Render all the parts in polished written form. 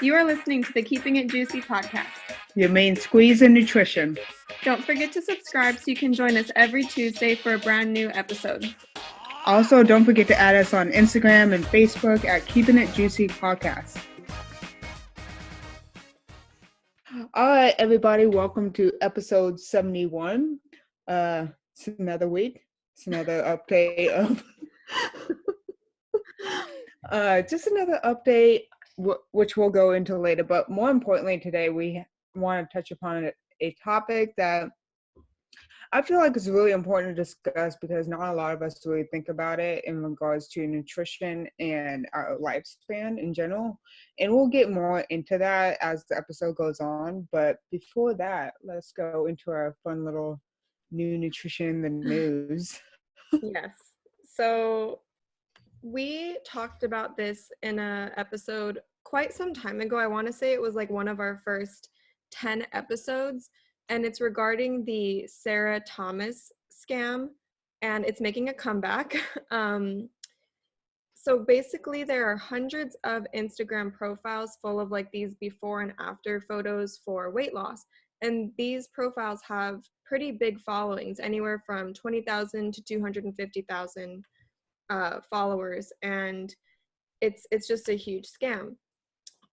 You are listening to the Keeping It Juicy podcast. Your main squeeze in nutrition. Don't forget to subscribe so you can join us every Tuesday for a brand new episode. Also, don't forget to add us on Instagram and Facebook at Keeping It Juicy Podcast. All right, everybody, welcome to episode 71. It's another week. It's another update of just another update, which we'll go into later. But more importantly, today we want to touch upon a topic that I feel like it's really important to discuss because not a lot of us really think about it in regards to nutrition and our lifespan in general. And we'll get more into that as the episode goes on. But before that, let's go into our fun little new nutrition in the news. Yes. So we talked about this in an episode quite some time ago. I want to say it was like one of our first 10 episodes. And it's regarding the Sarah Thomas scam, and it's making a comeback. So basically, there are hundreds of Instagram profiles full of like these before and after photos for weight loss. And these profiles have pretty big followings, anywhere from 20,000 to 250,000 followers. And it's just a huge scam.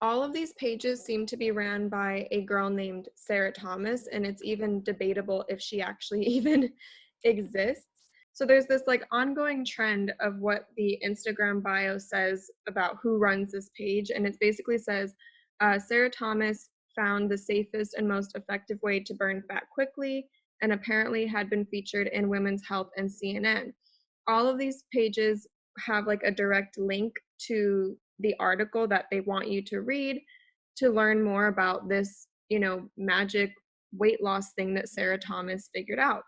All of these pages seem to be ran by a girl named Sarah Thomas, and it's even debatable if she actually even exists. So there's this like ongoing trend of what the Instagram bio says about who runs this page, and it basically says, Sarah Thomas found the safest and most effective way to burn fat quickly, and apparently had been featured in Women's Health and CNN. All of these pages have like a direct link to the article that they want you to read to learn more about this, magic weight loss thing that Sarah Thomas figured out.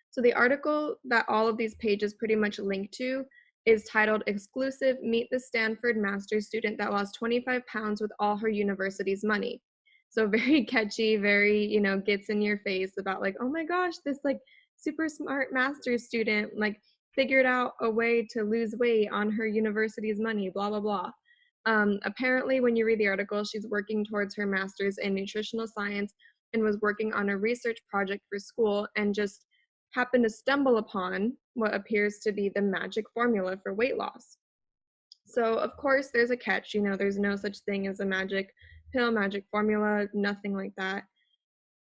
So the article that all of these pages pretty much link to is titled Exclusive Meet the Stanford Master's Student That Lost 25 Pounds with All Her University's Money. So very catchy, very, gets in your face about like, oh my gosh, this like super smart master's student like figured out a way to lose weight on her university's money, blah, blah, blah. Apparently, when you read the article, she's working towards her master's in nutritional science and was working on a research project for school and just happened to stumble upon what appears to be the magic formula for weight loss. So, of course, there's a catch. There's no such thing as a magic pill, magic formula, nothing like that.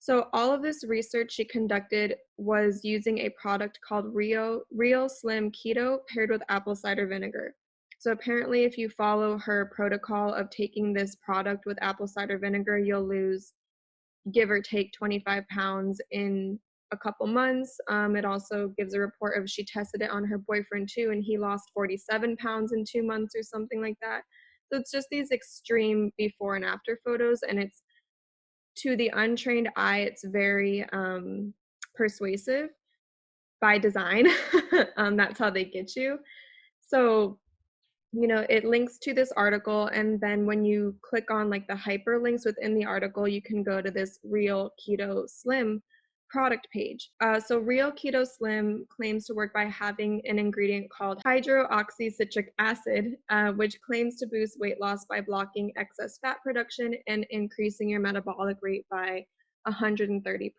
So all of this research she conducted was using a product called Real Slim Keto paired with apple cider vinegar. So apparently if you follow her protocol of taking this product with apple cider vinegar, you'll lose, give or take, 25 pounds in a couple months. It also gives a report of she tested it on her boyfriend too, and he lost 47 pounds in 2 months or something like that. So it's just these extreme before and after photos, and it's, to the untrained eye, it's very persuasive by design. That's how they get you. So, it links to this article, and then when you click on like the hyperlinks within the article, you can go to this Real Keto Slim product page. So Real Keto Slim claims to work by having an ingredient called hydroxycitric acid, which claims to boost weight loss by blocking excess fat production and increasing your metabolic rate by 130%.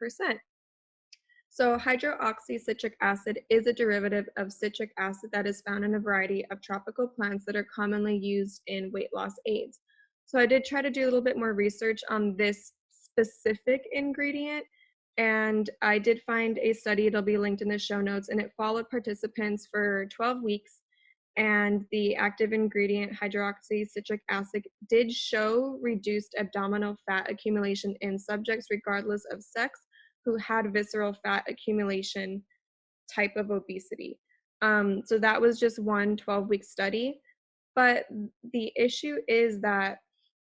So hydroxycitric acid is a derivative of citric acid that is found in a variety of tropical plants that are commonly used in weight loss aids. So I did try to do a little bit more research on this specific ingredient, and I did find a study, it'll be linked in the show notes, and it followed participants for 12 weeks. And the active ingredient, hydroxycitric acid, did show reduced abdominal fat accumulation in subjects regardless of sex who had visceral fat accumulation type of obesity. So that was just one 12-week study. But the issue is that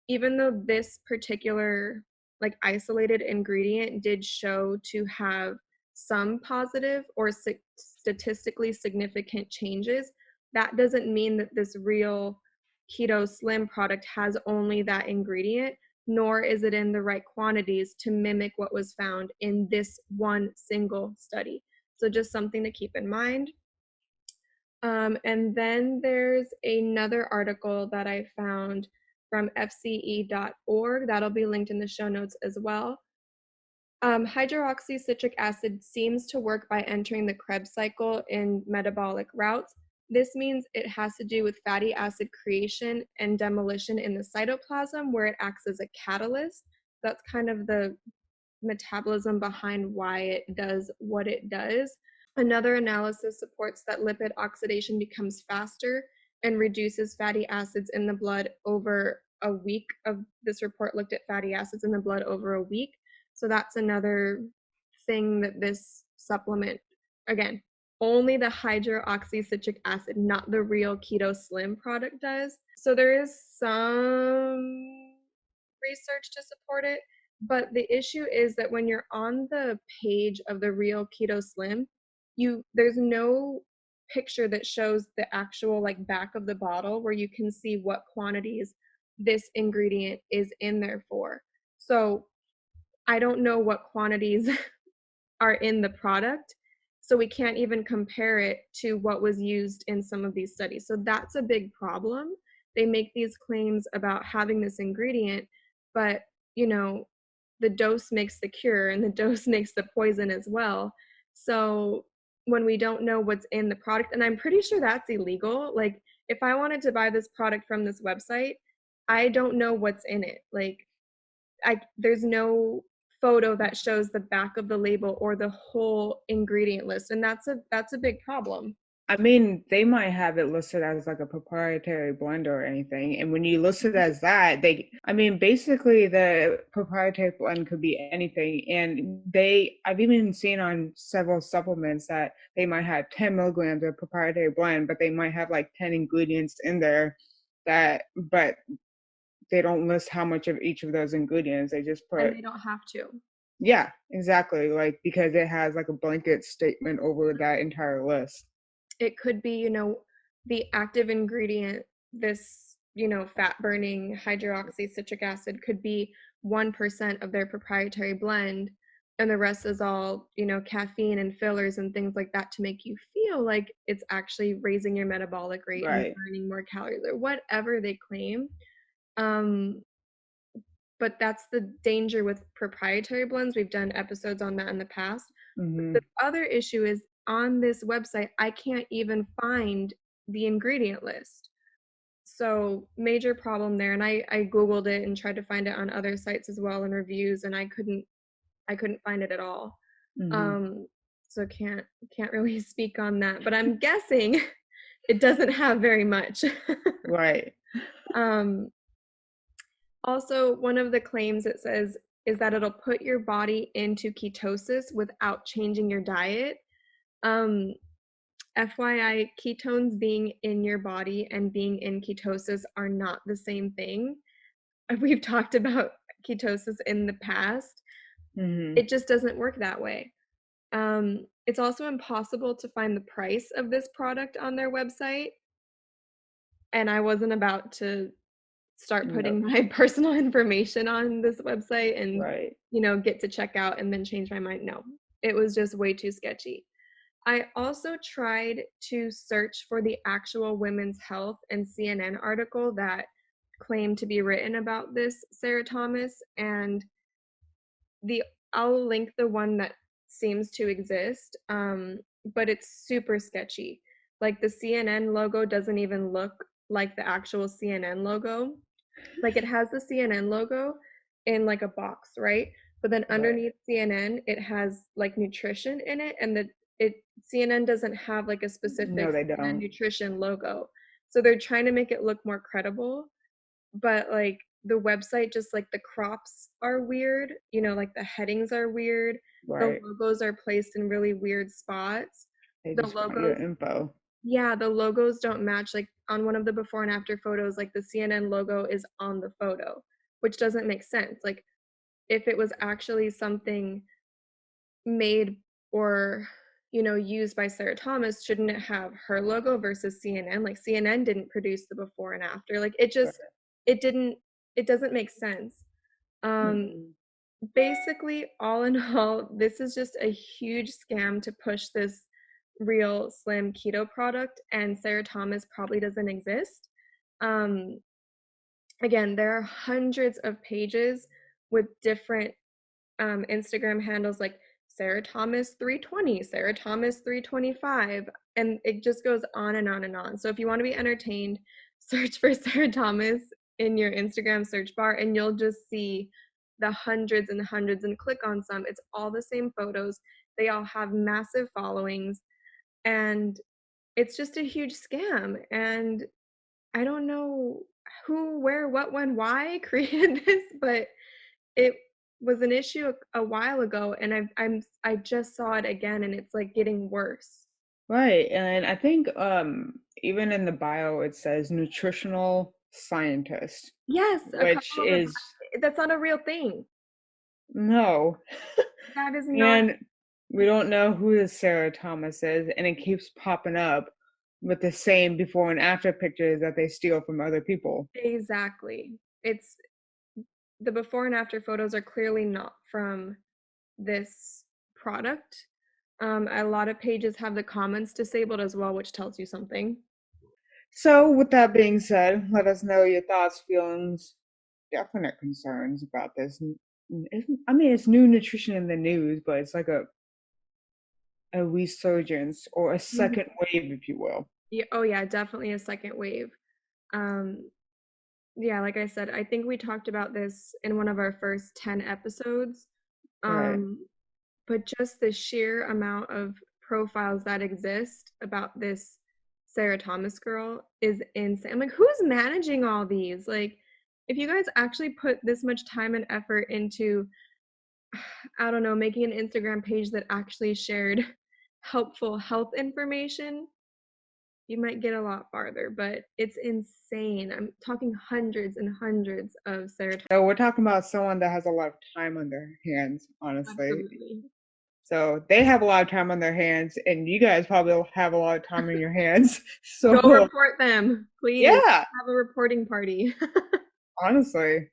even though this particular like isolated ingredient did show to have some positive or statistically significant changes, that doesn't mean that this Real Keto Slim product has only that ingredient, nor is it in the right quantities to mimic what was found in this one single study. So just something to keep in mind. And then there's another article that I found from fce.org. That'll be linked in the show notes as well. Hydroxycitric acid seems to work by entering the Krebs cycle in metabolic routes. This means it has to do with fatty acid creation and demolition in the cytoplasm, where it acts as a catalyst. That's kind of the metabolism behind why it does what it does. Another analysis supports that lipid oxidation becomes faster and reduces fatty acids in the blood over a week. Of this report looked at fatty acids in the blood over a week. So that's another thing that this supplement, again, only the hydroxycitric acid, not the real Keto Slim product does. So there is some research to support it, but the issue is that when you're on the page of the real Keto Slim, there's no picture that shows the actual like back of the bottle where you can see what quantities this ingredient is in there for. So I don't know what quantities are in the product, so we can't even compare it to what was used in some of these studies. So that's a big problem. They make these claims about having this ingredient, but the dose makes the cure and the dose makes the poison as well. So when we don't know what's in the product, and I'm pretty sure that's illegal. Like if I wanted to buy this product from this website, I don't know what's in it. Like there's no photo that shows the back of the label or the whole ingredient list, and that's a big problem. I mean, they might have it listed as like a proprietary blend or anything. And when you list it as that, basically the proprietary blend could be anything. And I've even seen on several supplements that they might have 10 milligrams of proprietary blend, but they might have like 10 ingredients in there but they don't list how much of each of those ingredients. They just put. And they don't have to. Yeah, exactly. Like, because it has like a blanket statement over that entire list. It could be, the active ingredient, this, fat burning hydroxycitric acid could be 1% of their proprietary blend, and the rest is all, caffeine and fillers and things like that to make you feel like it's actually raising your metabolic rate and burning more calories or whatever they claim. But that's the danger with proprietary blends. We've done episodes on that in the past. Mm-hmm. The other issue is on this website, I can't even find the ingredient list. So major problem there. And I Googled it and tried to find it on other sites as well and reviews, and I couldn't find it at all. Mm-hmm. So can't really speak on that, but I'm guessing it doesn't have very much. Right. Also, one of the claims it says is that it'll put your body into ketosis without changing your diet. FYI, ketones being in your body and being in ketosis are not the same thing. We've talked about ketosis in the past. Mm-hmm. It just doesn't work that way. It's also impossible to find the price of this product on their website. And I wasn't about to start putting my personal information on this website and get to check out and then change my mind. No, it was just way too sketchy. I also tried to search for the actual Women's Health and CNN article that claimed to be written about this Sarah Thomas, and I'll link the one that seems to exist, but it's super sketchy. Like the CNN logo doesn't even look like the actual CNN logo. Like it has the CNN logo in like a box, right? But then underneath CNN, it has like nutrition in it, and CNN doesn't have like a specific CNN nutrition logo. So they're trying to make it look more credible, but like the website, just like the crops are weird, like the headings are weird. The logos are placed in really weird spots. The logos info. Yeah, the logos don't match. Like on one of the before and after photos, like the CNN logo is on the photo, which doesn't make sense. Like if it was actually something made or used by Sarah Thomas, shouldn't it have her logo versus CNN? Like CNN didn't produce the before and after. Like it doesn't make sense. Basically, all in all, this is just a huge scam to push this real slim keto product, and Sarah Thomas probably doesn't exist. again, there are hundreds of pages with different Instagram handles like Sarah Thomas 320, Sarah Thomas 325, and it just goes on and on and on. So if you want to be entertained, search for Sarah Thomas in your Instagram search bar and you'll just see the hundreds and hundreds, and click on some. It's all the same photos. They all have massive followings, and it's just a huge scam. And I don't know who, where, what, when, why created this, but it was an issue a while ago, and I just saw it again, and it's like getting worse. Right. And I think even in the bio it says nutritional scientist, Yes, a which couple of them. is That's not a real thing. no. That is not And we don't know who this Sarah Thomas is, and it keeps popping up with the same before and after pictures that they steal from other people. exactly. It's the before and after photos are clearly not from this product. A lot of pages have the comments disabled as well, which tells you something. So, with that being said, let us know your thoughts, feelings, definite concerns about this. I mean, it's new nutrition in the news, but it's like a resurgence or a Mhm. second wave, if you will. Yeah, oh yeah, definitely a second wave. Um, yeah, like I said, I think we talked about this in one of our first 10 episodes. Right. Um, but just the sheer amount of profiles that exist about this Sarah Thomas girl is insane. I'm like, who's managing all these? Like, if you guys actually put this much time and effort into, I don't know, making an Instagram page that actually shared helpful health information, you might get a lot farther, but it's insane. I'm talking hundreds and hundreds of Sarah Thomas. So, we're talking about someone that has a lot of time on their hands, honestly. Absolutely. So, they have a lot of time on their hands, and you guys probably have a lot of time in your hands. Go So, report them, please. yeah, Have a reporting party. honestly.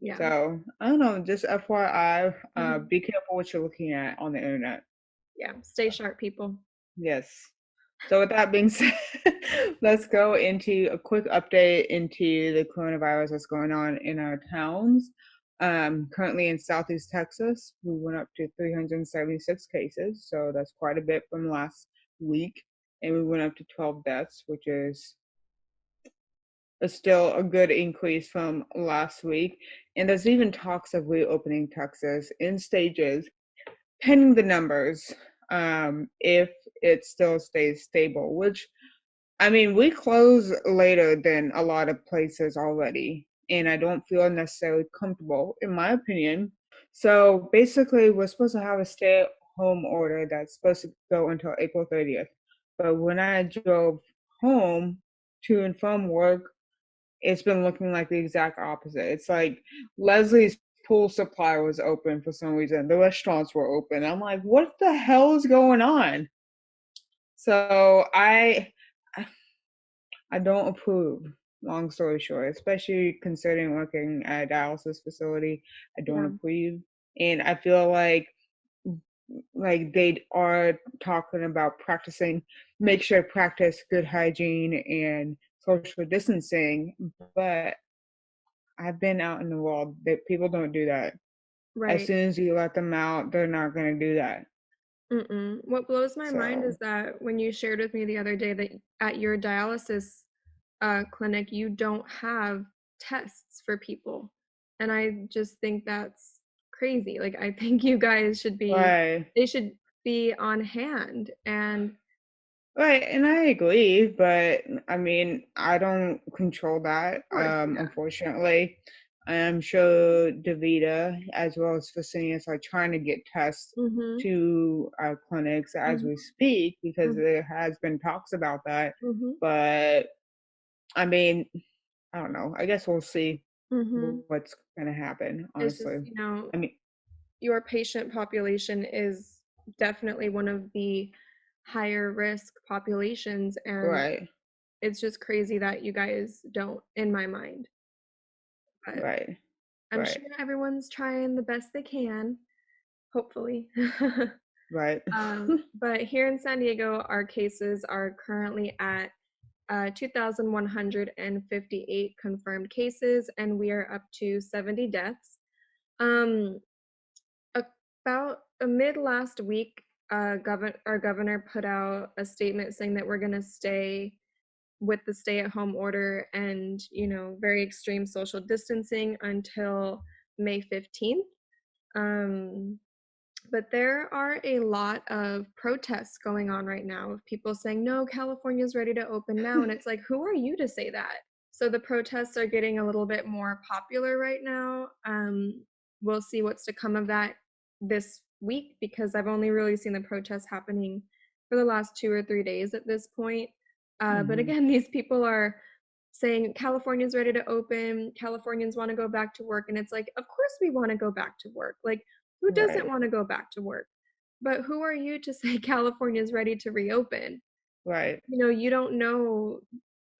Yeah. So, I don't know, just FYI, Mhm. be careful what you're looking at on the internet. Yeah. Stay sharp, people. Yes. So with that being said, let's go into a quick update into the coronavirus that's going on in our towns. Currently in Southeast Texas, we went up to 376 cases, so that's quite a bit from last week, and we went up to 12 deaths, which is still a good increase from last week. And there's even talks of reopening Texas in stages, pending the numbers, if it still stays stable, which I mean, we close later than a lot of places already, and I don't feel necessarily comfortable, in my opinion. So basically, we're supposed to have a stay-at-home order that's supposed to go until April 30th. But when I drove home to and from work, it's been looking like the exact opposite. It's like Leslie's pool supply was open for some reason. The restaurants were open. I'm like, what the hell is going on? So I don't approve, long story short, especially considering working at a dialysis facility. I don't Yeah. approve. And I feel like they are talking about practicing, make sure to practice good hygiene and social distancing, but I've been out in the world that people don't do that. As Right. soon as you let them out, they're not going to do that. Mm-mm. What blows my mind So, is that when you shared with me the other day that at your dialysis clinic, you don't have tests for people. And I just think that's crazy. Like, I think you guys should be, right. they should be on hand. And Right, and I agree, but I mean, I don't control that, of course, yeah. unfortunately. I'm sure Davita as well as Fresenius are trying to get tests Mm-hmm. to our clinics as we Mm-hmm. speak because there has been talks about that. Mm-hmm. But I mean, I don't know. I guess we'll see Mm-hmm. what's gonna happen, It's just, honestly. I mean, your patient population is definitely one of the higher risk populations, and right, it's just crazy that you guys don't, in my mind. But right, I'm right, sure everyone's trying the best they can, hopefully. right. But here in San Diego, our cases are currently at 2,158 confirmed cases, and we are up to 70 deaths. Um, about mid last week, our governor put out a statement saying that we're going to stay with the stay-at-home order and, very extreme social distancing until May 15th. Um, but there are a lot of protests going on right now of people saying, no, California's ready to open now. And it's like, who are you to say that? So the protests are getting a little bit more popular right now. We'll see what's to come of that this week, because I've only really seen the protests happening for the last 2 or 3 days at this point. But again, these people are saying California's ready to open, Californians want to go back to work. And it's like, of course we want to go back to work. Like, who doesn't Right. want to go back to work? But who are you to say California's ready to reopen? Right. You don't know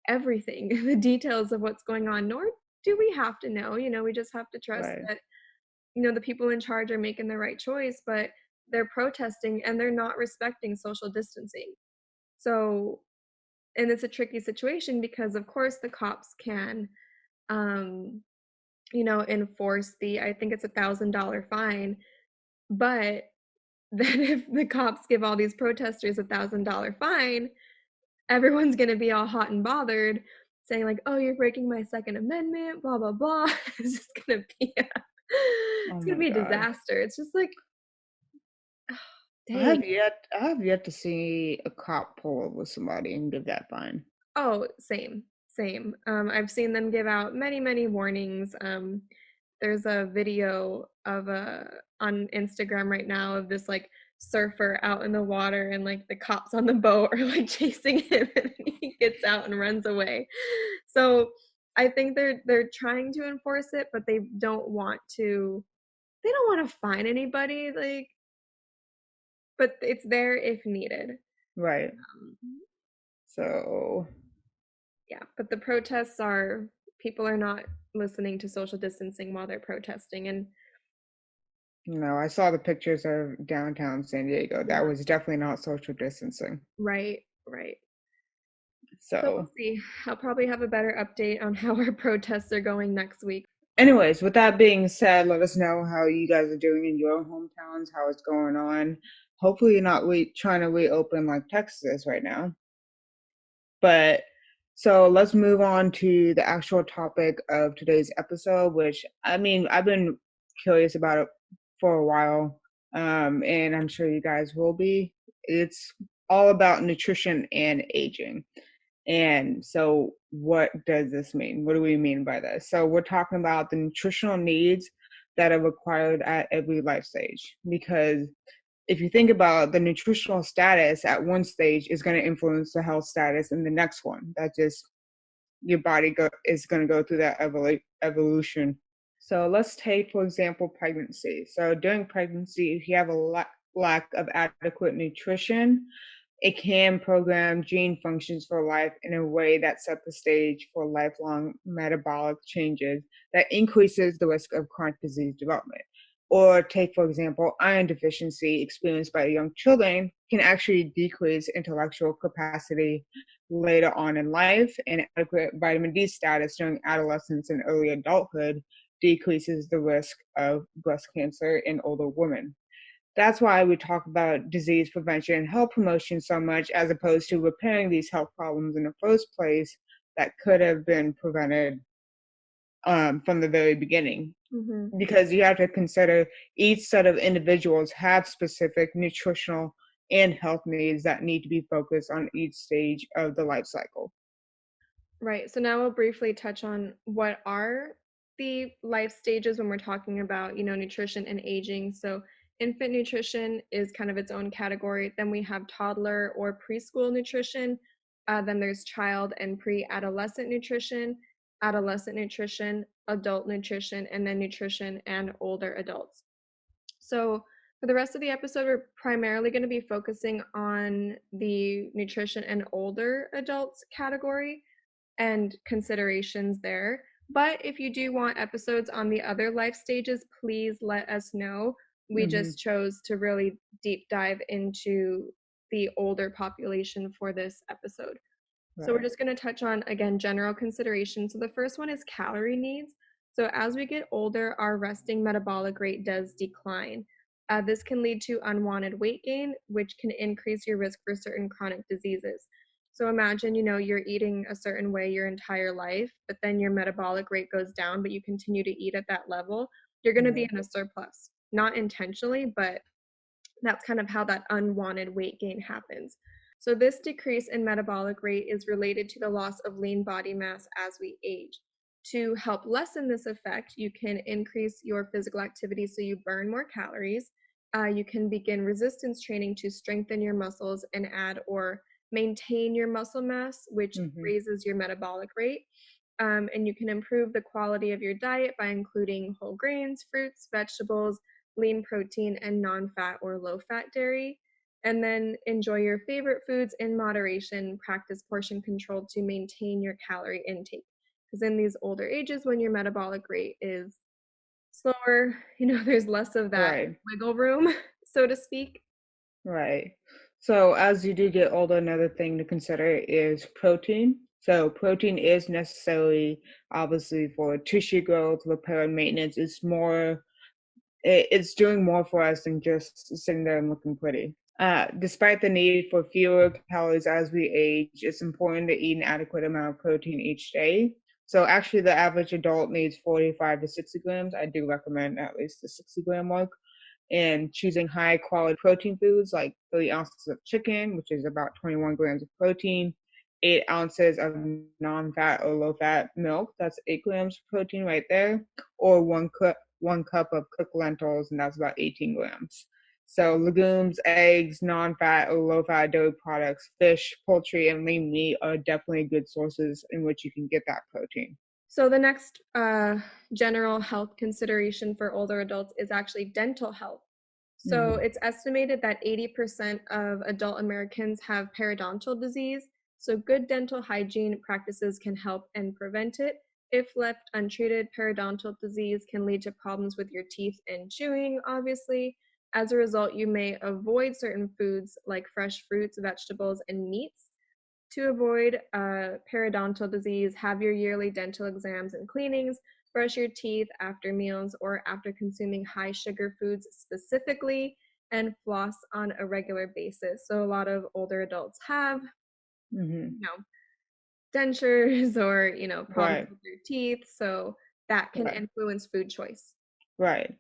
everything, the details of what's going on, nor do we have to know. We just have to trust Right. that, the people in charge are making the right choice, but they're protesting and they're not respecting social distancing. So, and it's a tricky situation because, of course, the cops can, um, enforce I think it's $1,000 fine, but then if the cops give all these protesters $1,000 fine, everyone's gonna be all hot and bothered, saying like, "Oh, you're breaking my Second Amendment, blah blah blah." It's just gonna be Oh it's gonna my be a God. disaster. It's just like, I dang. have yet I have yet to see a cop pull over somebody and give that fine. Oh, same, same. I've seen them give out many, many warnings. There's a video of on Instagram right now of this like surfer out in the water, and like the cops on the boat are like chasing him, and he gets out and runs away. So I think they're trying to enforce it, but they don't want to. They don't want to fine anybody, like, but it's there if needed. Right. Um, So yeah, but the protests are people are not listening to social distancing while they're protesting, and I saw the pictures of downtown San Diego. That yeah, was definitely not social distancing. right, right. So we'll So, see. I'll probably have a better update on how our protests are going next week. anyways, with that being said, let us know how you guys are doing in your hometowns, how it's going on. Hopefully, you're not trying to reopen like Texas is right now. But so let's move on to the actual topic of today's episode, which I mean, I've been curious about it for a while, and I'm sure you guys will be. It's all about nutrition and aging. And so, what does this mean? What do we mean by this? So, we're talking about the nutritional needs that are required at every life stage, because if you think about the nutritional status at one stage is going to influence the health status in the next one. That just your body is going to go through that evolution. So let's take, for example, pregnancy. So during pregnancy, if you have a lack of adequate nutrition, it can program gene functions for life in a way that sets the stage for lifelong metabolic changes that increases the risk of chronic disease development. Or take, for example, iron deficiency experienced by young children can actually decrease intellectual capacity later on in life, and adequate vitamin D status during adolescence and early adulthood decreases the risk of breast cancer in older women. That's why we talk about disease prevention and health promotion so much, as opposed to repairing these health problems in the first place that could have been prevented from the very beginning. Mm-hmm. Because you have to consider each set of individuals have specific nutritional and health needs that need to be focused on each stage of the life cycle. Right. So now we'll briefly touch on what are the life stages when we're talking about, nutrition and aging. So infant nutrition is kind of its own category. Then we have toddler or preschool nutrition. Then there's child and pre-adolescent nutrition, adolescent nutrition, adult nutrition, and then nutrition and older adults. So for the rest of the episode, we're primarily going to be focusing on the nutrition and older adults category and considerations there. But if you do want episodes on the other life stages, please let us know. We Mm-hmm. just chose to really deep dive into the older population for this episode. So we're Right. just going to touch on, again, general considerations. So the first one is calorie needs. So as we get older, our resting metabolic rate does decline. This can lead to unwanted weight gain, which can increase your risk for certain chronic diseases. So imagine, you're eating a certain way your entire life, but then your metabolic rate goes down, but you continue to eat at that level. You're going to be Right. in a surplus, not intentionally, but that's kind of how that unwanted weight gain happens. So, this decrease in metabolic rate is related to the loss of lean body mass as we age. To help lessen this effect, you can increase your physical activity so you burn more calories. You can begin resistance training to strengthen your muscles and add or maintain your muscle mass, which Mm-hmm. raises your metabolic rate. And you can improve the quality of your diet by including whole grains, fruits, vegetables, lean protein, and non fat or low fat dairy. And then enjoy your favorite foods in moderation. Practice portion control to maintain your calorie intake. Because in these older ages, when your metabolic rate is slower, there's less of that Right. wiggle room, so to speak. Right. So as you do get older, another thing to consider is protein. So protein is necessary, obviously, for tissue growth, repair, and maintenance. It's doing more for us than just sitting there and looking pretty. Despite the need for fewer calories as we age, it's important to eat an adequate amount of protein each day. So actually, the average adult needs 45 to 60 grams. I do recommend at least the 60-gram mark. And choosing high quality protein foods like 3 ounces of chicken, which is about 21 grams of protein, 8 ounces of non-fat or low-fat milk, that's 8 grams of protein right there, or one cup of cooked lentils, and that's about 18 grams. So legumes, eggs, non-fat or low-fat dairy products, fish, poultry, and lean meat are definitely good sources in which you can get that protein. So the next general health consideration for older adults is actually dental health. So Mm-hmm. it's estimated that 80% of adult Americans have periodontal disease. So good dental hygiene practices can help and prevent it. If left untreated, periodontal disease can lead to problems with your teeth and chewing, obviously. As a result, you may avoid certain foods like fresh fruits, vegetables, and meats. To avoid periodontal disease, have your yearly dental exams and cleanings, brush your teeth after meals or after consuming high sugar foods specifically, and floss on a regular basis. So a lot of older adults have, Mm-hmm. you know, dentures or, problems Right. with their teeth. So that can Right. influence food choice. Right.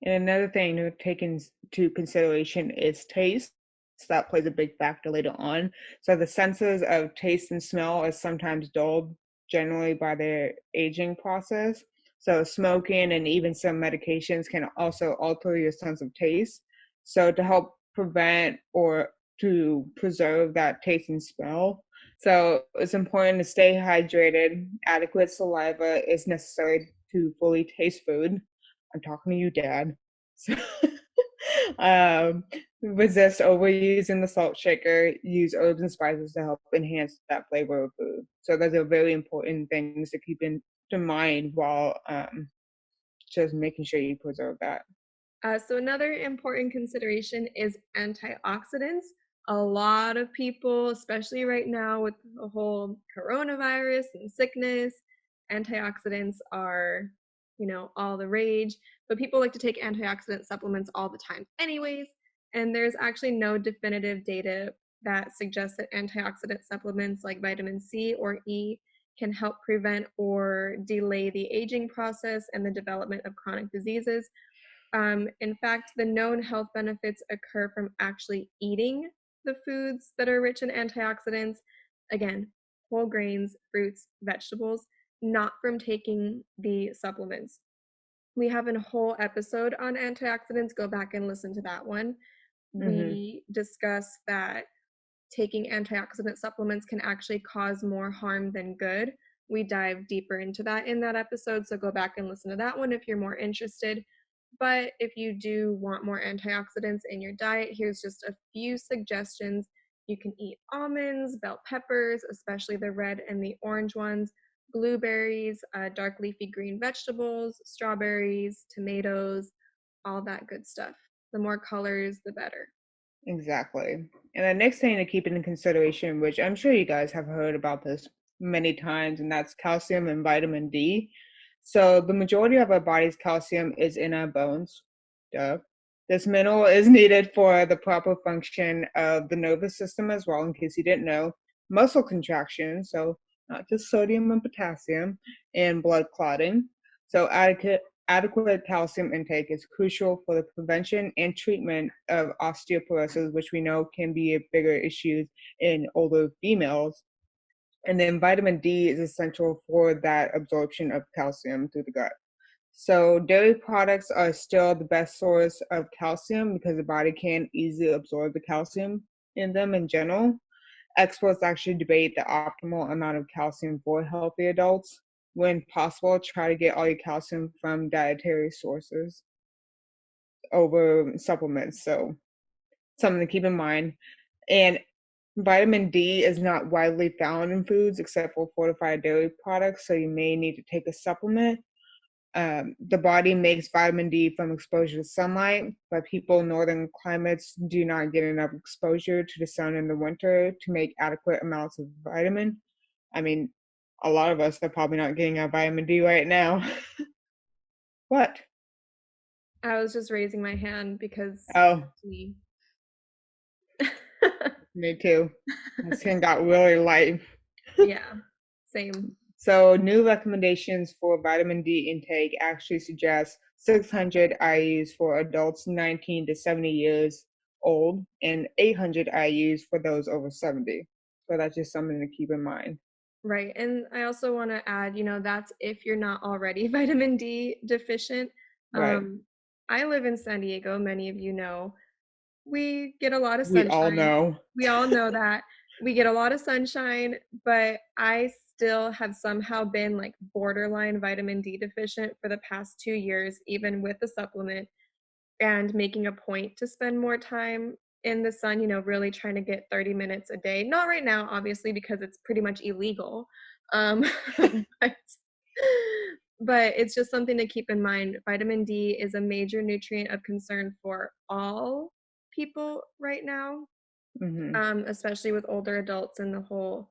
And another thing to take into consideration is taste. So that plays a big factor later on. So the senses of taste and smell are sometimes dulled generally by their aging process. So smoking and even some medications can also alter your sense of taste. So to help prevent or to preserve that taste and smell, so it's important to stay hydrated. Adequate saliva is necessary to fully taste food. I'm talking to you, Dad. So, um, resist overusing the salt shaker. Use herbs and spices to help enhance that flavor of food. So those are very important things to keep in mind while just making sure you preserve that. So another important consideration is antioxidants. A lot of people, especially right now with the whole coronavirus and sickness, antioxidants are, all the rage. But people like to take antioxidant supplements all the time anyways. And there's actually no definitive data that suggests that antioxidant supplements like vitamin C or E can help prevent or delay the aging process and the development of chronic diseases. In fact, the known health benefits occur from actually eating the foods that are rich in antioxidants. Again, whole grains, fruits, vegetables, not from taking the supplements. We have a whole episode on antioxidants. Go back and listen to that one. Mm-hmm. We discuss that taking antioxidant supplements can actually cause more harm than good. We dive deeper into that in that episode, so go back and listen to that one if you're more interested. But if you do want more antioxidants in your diet, here's just a few suggestions. You can eat almonds, bell peppers, especially the red and the orange ones, blueberries, dark leafy green vegetables, strawberries, tomatoes, all that good stuff. The more colors, the better. Exactly. And the next thing to keep in consideration, which I'm sure you guys have heard about this many times, and that's calcium and vitamin D. So the majority of our body's calcium is in our bones. Duh. This mineral is needed for the proper function of the nervous system as well, in case you didn't know. Muscle contraction, so not just sodium and potassium, and blood clotting. So adequate calcium intake is crucial for the prevention and treatment of osteoporosis, which we know can be a bigger issue in older females. And then vitamin D is essential for that absorption of calcium through the gut. So dairy products are still the best source of calcium because the body can't easily absorb the calcium in them in general. Experts actually debate the optimal amount of calcium for healthy adults. When possible, try to get all your calcium from dietary sources over supplements. So something to keep in mind. And vitamin D is not widely found in foods except for fortified dairy products, so you may need to take a supplement. The body makes vitamin D from exposure to sunlight, but people in northern climates do not get enough exposure to the sun in the winter to make adequate amounts of vitamin. I mean, a lot of us are probably not getting our vitamin D right now. What? I was just raising my hand because Oh, me. me too. My skin got really light. Yeah, same. So new recommendations for vitamin D intake actually suggest 600 IUs for adults 19 to 70 years old and 800 IUs for those over 70. So that's just something to keep in mind. Right. And I also want to add, that's if you're not already vitamin D deficient. Right. Um, I live in San Diego, many of you know. We get a lot of We all sunshine. know. We all know that. We get a lot of sunshine, but I still have somehow been like borderline vitamin D deficient for the past 2 years, even with the supplement, and making a point to spend more time in the sun, really trying to get 30 minutes a day. Not right now, obviously, because it's pretty much illegal. Um, but, but it's just something to keep in mind. Vitamin D is a major nutrient of concern for all people right now, Hmm. especially with older adults and the whole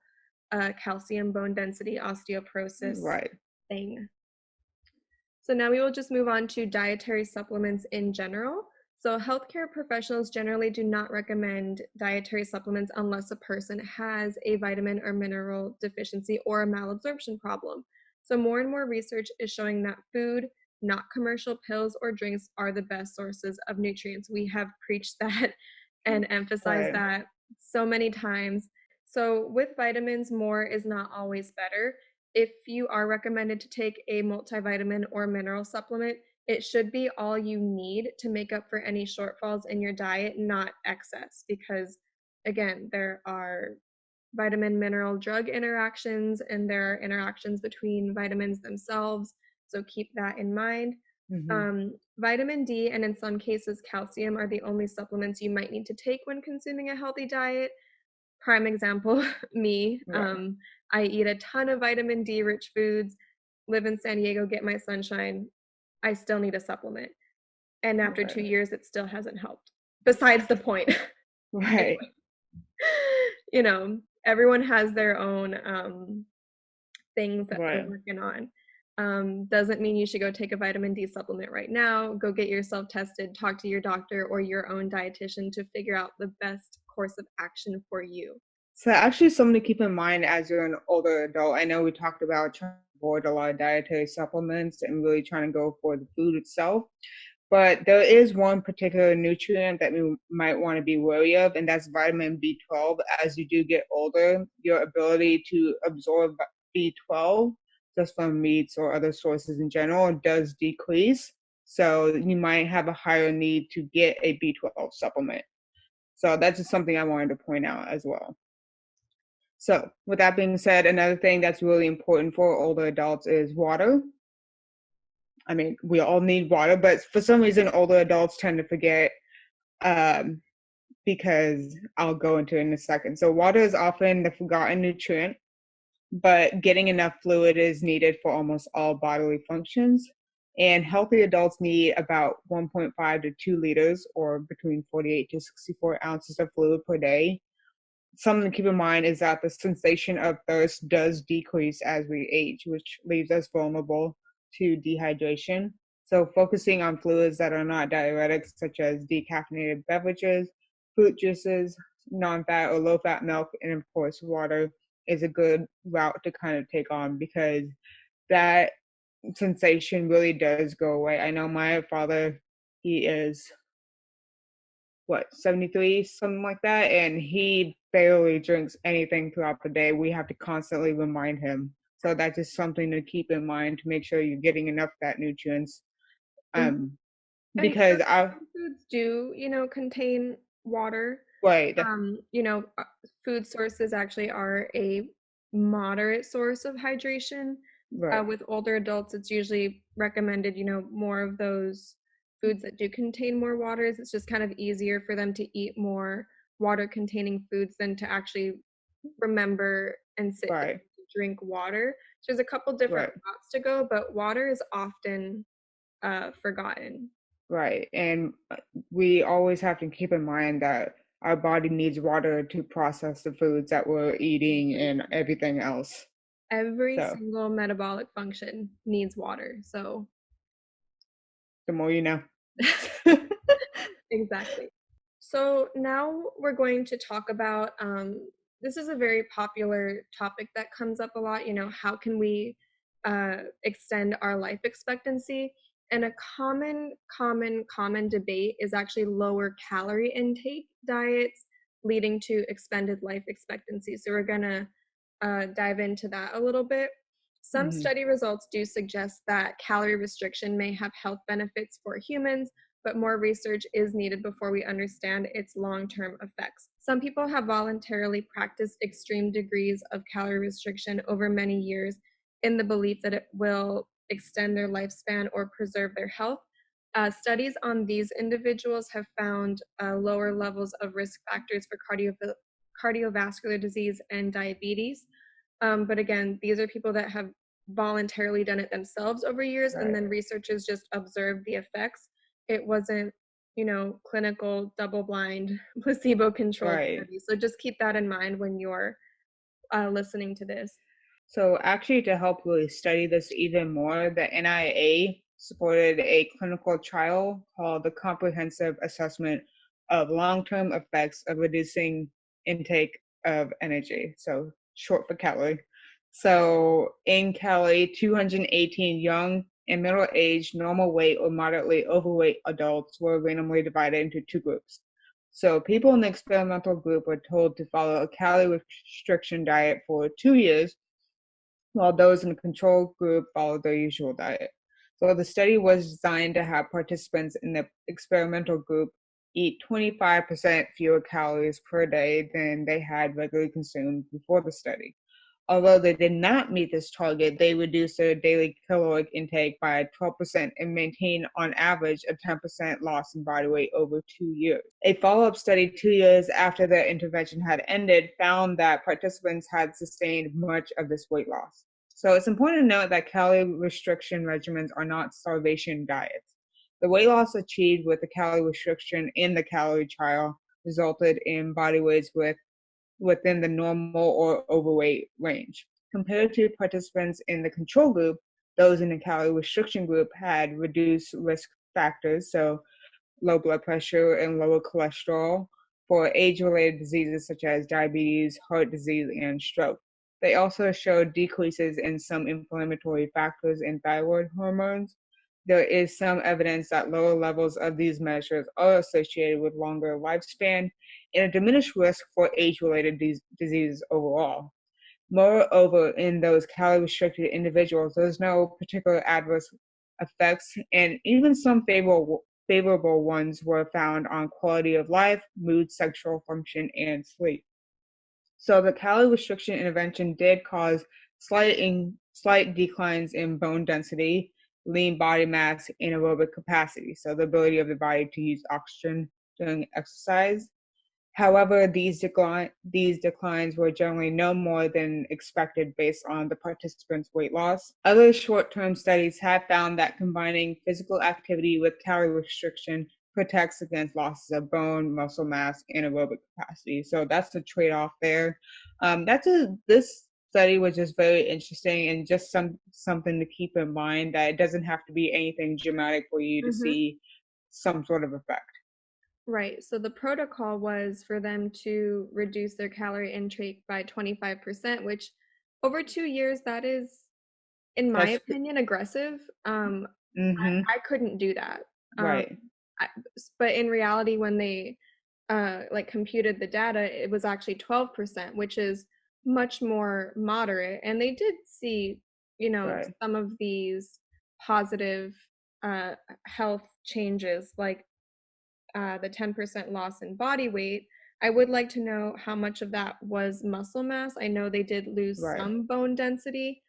calcium bone density osteoporosis Right. thing. So now we will just move on to dietary supplements in general. So healthcare professionals generally do not recommend dietary supplements unless a person has a vitamin or mineral deficiency or a malabsorption problem. So more and more research is showing that food, not commercial pills or drinks, are the best sources of nutrients. We have preached that and emphasized Right. that so many times. So with vitamins, more is not always better. If you are recommended to take a multivitamin or mineral supplement, it should be all you need to make up for any shortfalls in your diet, not excess, because again, there are vitamin mineral drug interactions and there are interactions between vitamins themselves. So keep that in mind. Hmm. Vitamin D and in some cases calcium are the only supplements you might need to take when consuming a healthy diet. Prime example, me. Right. I eat a ton of vitamin D rich foods, live in San Diego, get my sunshine. I still need a supplement. And after Right. 2 years, it still hasn't helped. Besides the point. Right. Anyway, everyone has their own things that they're Right. working on. Doesn't mean you should go take a vitamin D supplement right now. Go get yourself tested, talk to your doctor or your own dietitian to figure out the best course of action for you. So actually something to keep in mind as you're an older adult. I know we talked about trying to avoid a lot of dietary supplements and really trying to go for the food itself. But there is one particular nutrient that we might want to be wary of, and that's vitamin B12. As you do get older, your ability to absorb B12 just from meats or other sources in general does decrease. So you might have a higher need to get a B12 supplement. So that's just something I wanted to point out as well. So with that being said, another thing that's really important for older adults is water. I mean, we all need water, but for some reason, older adults tend to forget um, because I'll go into it in a second. So water is often the forgotten nutrient, but getting enough fluid is needed for almost all bodily functions. And healthy adults need about 1.5 to 2 liters, or between 48 to 64 ounces of fluid per day. Something to keep in mind is that the sensation of thirst does decrease as we age, which leaves us vulnerable to dehydration. So, focusing on fluids that are not diuretics, such as decaffeinated beverages, fruit juices, non fat or low fat milk, and of course, water is a good route to kind of take on, because that sensation really does go away. I know my father, he is 73, something like that, and he barely drinks anything throughout the day. We have to constantly remind him. So that's just something to keep in mind to make sure you're getting enough fat nutrients. Mhm. Um, And because I some foods do, contain water. right, Food sources actually are a moderate source of hydration. right, With older adults, it's usually recommended, more of those foods that do contain more waters. It's just kind of easier for them to eat more water containing foods than to actually remember and sit down right, to drink water. So there's a couple different right, routes to go, but water is often forgotten. right. And we always have to keep in mind that our body needs water to process the foods that we're eating and everything else. Every So single metabolic function needs water. So, the more you know. exactly. So, now we're going to talk about this is a very popular topic that comes up a lot. How can we extend our life expectancy? And a common debate is actually lower calorie intake diets leading to expended life expectancy. So, we're going to dive into that a little bit. Some Hmm. study results do suggest that calorie restriction may have health benefits for humans, but more research is needed before we understand its long-term effects. Some people have voluntarily practiced extreme degrees of calorie restriction over many years in the belief that it will extend their lifespan or preserve their health. Studies on these individuals have found lower levels of risk factors for cardiovascular disease and diabetes. But again, these are people that have voluntarily done it themselves over years, and Right, then researchers just observed the effects. It wasn't, clinical, double blind, placebo controlled right. study. So just keep that in mind when you're listening to this. So, actually, to help really study this even more, the NIA supported a clinical trial called the Comprehensive Assessment of Long-Term Effects of Reducing Intake of Energy, so short for calorie. So, in Cali, 218 young and middle-aged, normal weight or moderately overweight adults were randomly divided into two groups. So, people in the experimental group were told to follow a calorie restriction diet for 2 years, while those in the control group followed their usual diet. So the study was designed to have participants in the experimental group eat 25% fewer calories per day than they had regularly consumed before the study. Although they did not meet this target, they reduced their daily caloric intake by 12% and maintained, on average, a 10% loss in body weight over 2 years. A follow up study 2 years after their intervention had ended found that participants had sustained much of this weight loss. So it's important to note that calorie restriction regimens are not starvation diets. The weight loss achieved with the calorie restriction in the calorie trial resulted in body weights within the normal or overweight range. Compared to participants in the control group, those in the calorie restriction group had reduced risk factors, so low blood pressure and lower cholesterol, for age related diseases such as diabetes, heart disease, and stroke. They also showed decreases in some inflammatory factors and thyroid hormones. There is some evidence that lower levels of these measures are associated with longer lifespan and a diminished risk for age related diseases overall. Moreover, in those calorie restricted individuals, there's no particular adverse effects, and even some favorable ones were found on quality of life, mood, sexual function, and sleep. So the calorie restriction intervention did cause slight declines in bone density, lean body mass, and aerobic capacity, so the ability of the body to use oxygen during exercise. However, these declines were generally no more than expected based on the participants' weight loss. Other short-term studies have found that combining physical activity with calorie restriction protects against losses of bone, muscle mass, and aerobic capacity. So that's the trade-off there. This study was just very interesting and just something to keep in mind that it doesn't have to be anything dramatic for you to Mm-hmm. see some sort of effect. Right. So the protocol was for them to reduce their calorie intake by 25%, which over 2 years, that is, in my That's opinion, aggressive. mm-hmm. I couldn't do that. Um, Right. I, but in reality, when they like computed the data, it was actually 12%, which is much more moderate. And they did see, Right. some of these positive uh, health changes, like the 10% loss in body weight. I would like to know how much of that was muscle mass. I know they did lose Right. some bone density,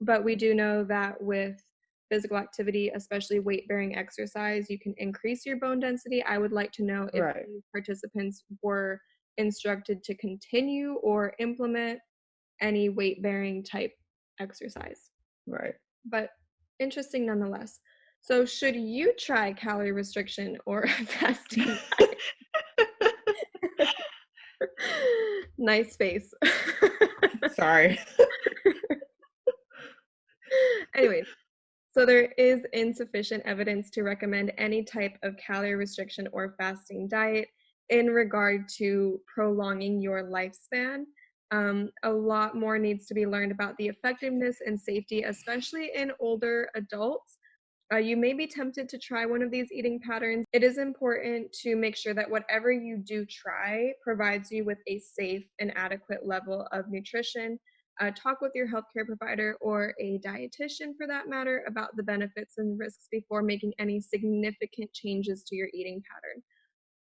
but we do know that with physical activity, especially weight bearing exercise, you can increase your bone density. I would like to know if Right. these participants were instructed to continue or implement any weight bearing type exercise. Right. But interesting nonetheless. So, should you try calorie restriction or fasting diet? Nice face. Sorry. Anyways, so there is insufficient evidence to recommend any type of calorie restriction or fasting diet in regard to prolonging your lifespan. A lot more needs to be learned about the effectiveness and safety, especially in older adults. You may be tempted to try one of these eating patterns. It is important to make sure that whatever you do try provides you with a safe and adequate level of nutrition. Talk with your healthcare provider or a dietitian for that matter about the benefits and risks before making any significant changes to your eating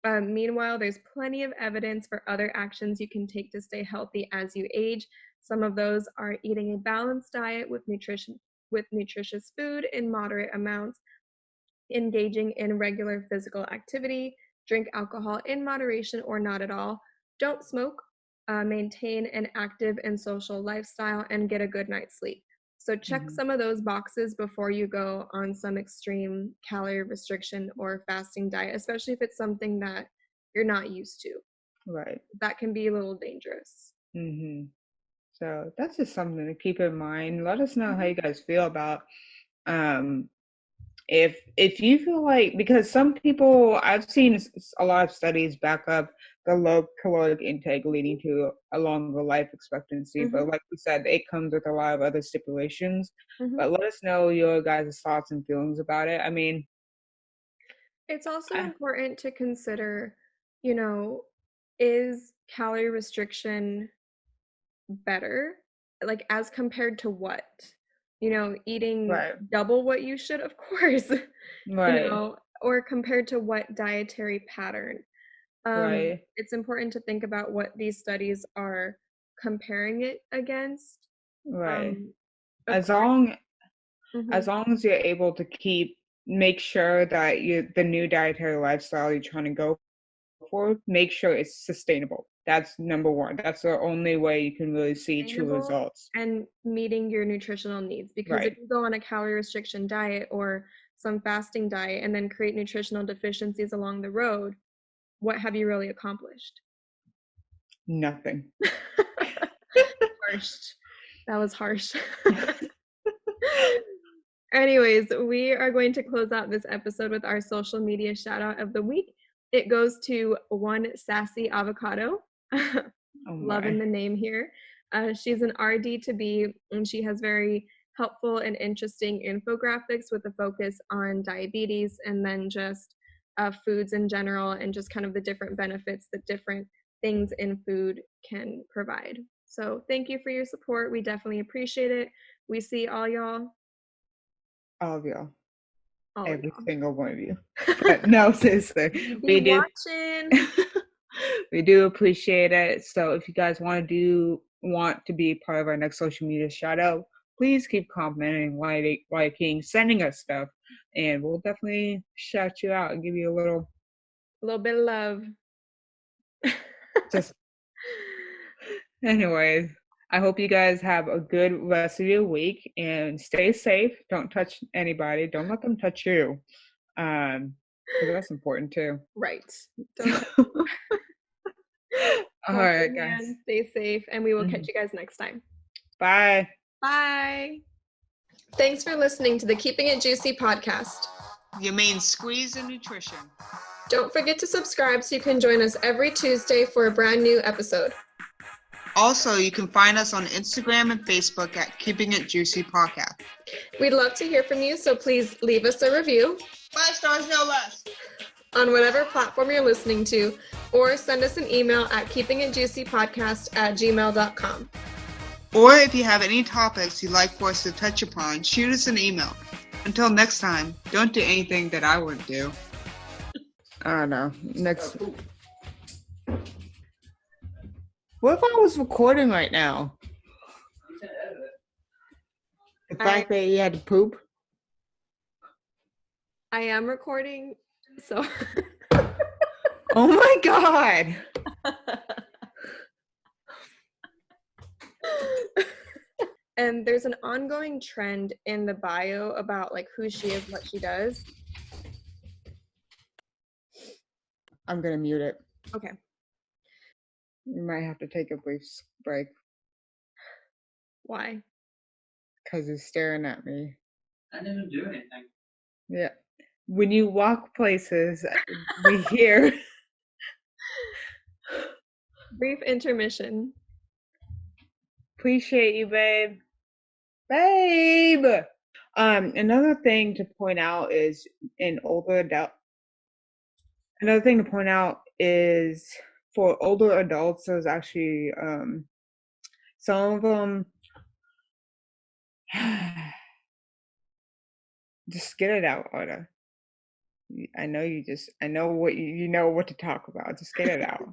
pattern. Meanwhile, there's plenty of evidence for other actions you can take to stay healthy as you age. Some of those are eating a balanced diet with nutritious food in moderate amounts, engaging in regular physical activity, drink alcohol in moderation or not at all, don't smoke, maintain an active and social lifestyle, and get a good night's sleep. So check Mm-hmm. some of those boxes before you go on some extreme calorie restriction or fasting diet, especially if it's something that you're not used to. Right. That can be a little dangerous. Mm-hmm. So that's just something to keep in mind. Let us know how Mhm. you guys feel about um if you feel like, because some people, I've seen a lot of studies back up the low caloric intake leading to a longer life expectancy, Mhm. but like we said, it comes with a lot of other stipulations. Mhm. But let us know your guys' thoughts and feelings about it. I mean, It's also I, important to consider, you know, is calorie restriction better? Like, as compared to what? Eating right, double what you should, of course, right, or compared to what dietary pattern? right, It's important to think about what these studies are comparing it against. right. Um, As according, long as mhm. long as you're able to make sure that the new dietary lifestyle you're trying to go for, make sure it's sustainable. That's number one. That's the only way you can really see true Sustainable results. and meeting your nutritional needs. Because if Right. you go on a calorie restriction diet or some fasting diet and then create nutritional deficiencies along the road, what have you really accomplished? Nothing. Harsh. That was harsh. Anyways, we are going to close out this episode with our social media shout out of the week. It goes to One Sassy Avocado. Oh Loving my. the name here. She's an RD to be, and she has very helpful and interesting infographics with a focus on diabetes and then just foods in general and just kind of the different benefits that different things in food can provide. So thank you for your support. We definitely appreciate it. We see all y'all, All of y'all. all of Every y'all. single one of you. But no, seriously. Be We do watching. we do appreciate it. So if you guys want to be part of our next social media shout out, please keep commenting, liking, sending us stuff, and we'll definitely shout you out and give you a little A little bit of love. Just anyways, I hope you guys have a good rest of your week and stay safe. Don't touch anybody. Don't let them touch you. Because that's important too. Right. Don't All wash right, your guys. hands, stay safe, and we will catch Mhm. you guys next time. Bye. Bye. Thanks for listening to the Keeping It Juicy podcast. Your main squeeze in nutrition. Don't forget to subscribe so you can join us every Tuesday for a brand new episode. Also, you can find us on Instagram and Facebook at Keeping It Juicy Podcast. We'd love to hear from you, so please leave us a review 5 stars, no less. on whatever platform you're listening to, or send us an email at keepingitjuicypodcast@gmail.com. Or if you have any topics you'd like for us to touch upon, shoot us an email. Until next time, don't do anything that I wouldn't do. I don't know. Next. What if I was recording right now? The fact that you had to poop? I am recording, so. Oh my God. And there's an ongoing trend in the bio about like who she is, what she does. I'm going to mute it. Okay. You might have to take a brief break Why? because he's staring at me. I didn't do anything. Yeah. When you walk places, we hear. Brief intermission. Appreciate you, babe. Babe. Another thing to point out is Another thing to point out is for older adults, there's actually some of them. Just get it out, Oda. I know what you know what to talk about. Just get it out.